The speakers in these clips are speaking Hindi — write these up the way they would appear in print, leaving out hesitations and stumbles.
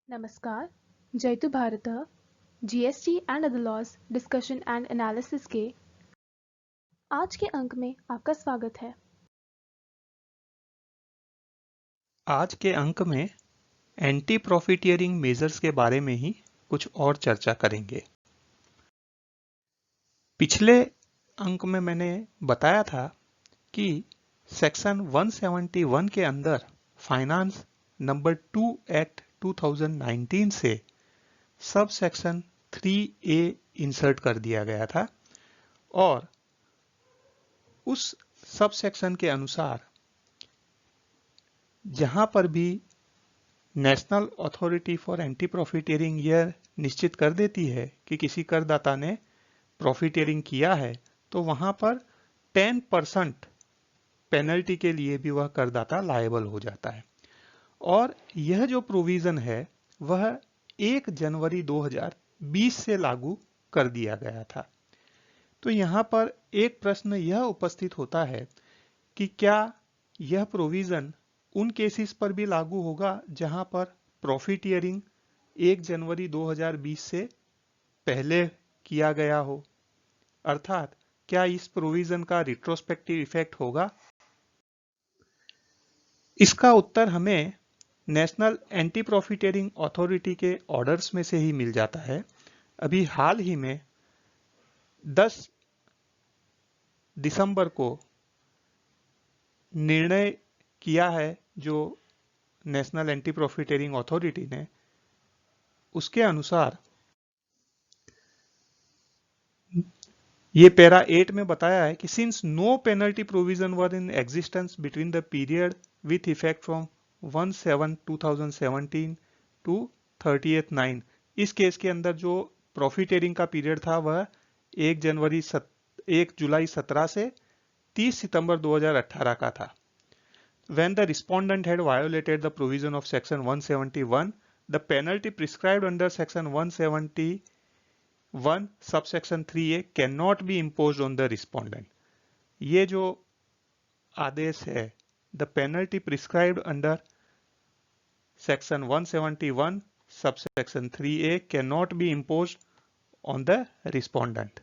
नमस्कार, जयतु भारतः GST and other laws discussion and analysis के आज के अंक में आपका स्वागत है। आज के अंक में एंटी प्रॉफिटियरिंग मेजर्स के बारे में ही कुछ और चर्चा करेंगे। पिछले अंक में मैंने बताया था कि सेक्शन 171 के अंदर फाइनेंस नंबर 2 एक्ट 2019 से सब सेक्शन 3A इंसर्ट कर दिया गया था और उस सब सेक्शन के अनुसार जहां पर भी national authority for anti profiteering यह निश्चित कर देती है कि किसी करदाता ने प्रॉफिटियरिंग किया है तो वहां पर 10% पेनल्टी के लिए भी वह करदाता लायबल हो जाता है। और यह जो प्रोविजन है वह 1 जनवरी 2020 से लागू कर दिया गया था। तो यहां पर एक प्रश्न यह उपस्थित होता है कि क्या यह प्रोविजन उन केसेस पर भी लागू होगा जहां पर प्रॉफिटियरिंग 1 जनवरी 2020 से पहले किया गया हो, अर्थात क्या इस प्रोविजन का रिट्रोस्पेक्टिव इफेक्ट होगा? इसका उत्तर हमें नेशनल एंटी प्रॉफिटियरिंग अथॉरिटी के ऑर्डर्स में से ही मिल जाता है। अभी हाल ही में 10 दिसंबर को निर्णय किया है जो नेशनल एंटी प्रॉफिटियरिंग अथॉरिटी ने, उसके अनुसार ये पैरा 8 में बताया है कि since no penalty provision were in existence between the period with effect from 1/7/2017 to 30/9, इस केस के अंदर जो प्रॉफिटियरिंग का पीरियड था वह 1 जुलाई 17 से 30 सितंबर 2018 का था। When the respondent had violated the provision of section 171, the penalty prescribed under section 171 subsection 3A cannot be imposed on the respondent. ये जो आदेश है, the penalty prescribed under section 171 subsection 3A cannot be imposed on the respondent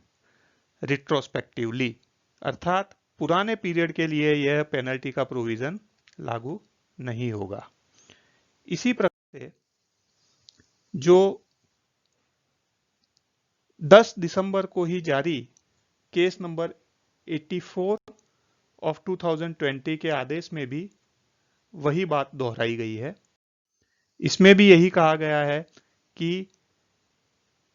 retrospectively, अर्थात पुराने पीरियड के लिए यह पेनल्टी का प्रोविजन लागू नहीं होगा। इसी प्रकार से जो 10 दिसंबर को ही जारी केस नंबर 84 ऑफ 2020 के आदेश में भी वही बात दोहराई गई है। इसमें भी यही कहा गया है कि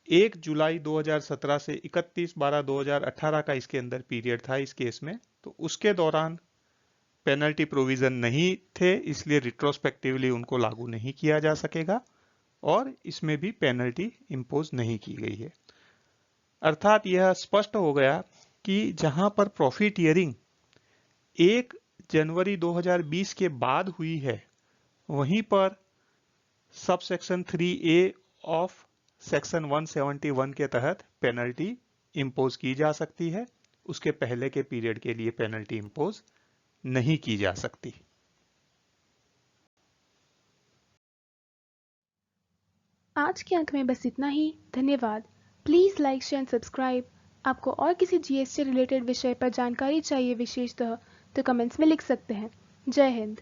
1 जुलाई 2017 से 31/12/2018 का इसके अंदर पीरियड था इस केस में, तो उसके दौरान पेनल्टी प्रोविजन नहीं थे, इसलिए रिट्रोस्पेक्टिवली उनको लागू नहीं किया जा सकेगा और इसमें भी पेनल्टी इंपोज नहीं की गई है। अर्थात यह स्पष्ट हो गया कि जहां पर प्रॉफिटियरिंग 1 जनवरी 2020 के बाद हुई है, वहीं पर sub section 3A of section 171 के तहत पेनल्टी इंपोज की जा सकती है। उसके पहले के पीरियड के लिए पेनल्टी इंपोज नहीं की जा सकती। आज के अंक में बस इतना ही। धन्यवाद। Please like, share and subscribe. आपको और किसी जीएसटी रिलेटेड विषय पर जानकारी चाहिए विशेषतः तो कमेंट्स में लिख सकते हैं। जय हिंद।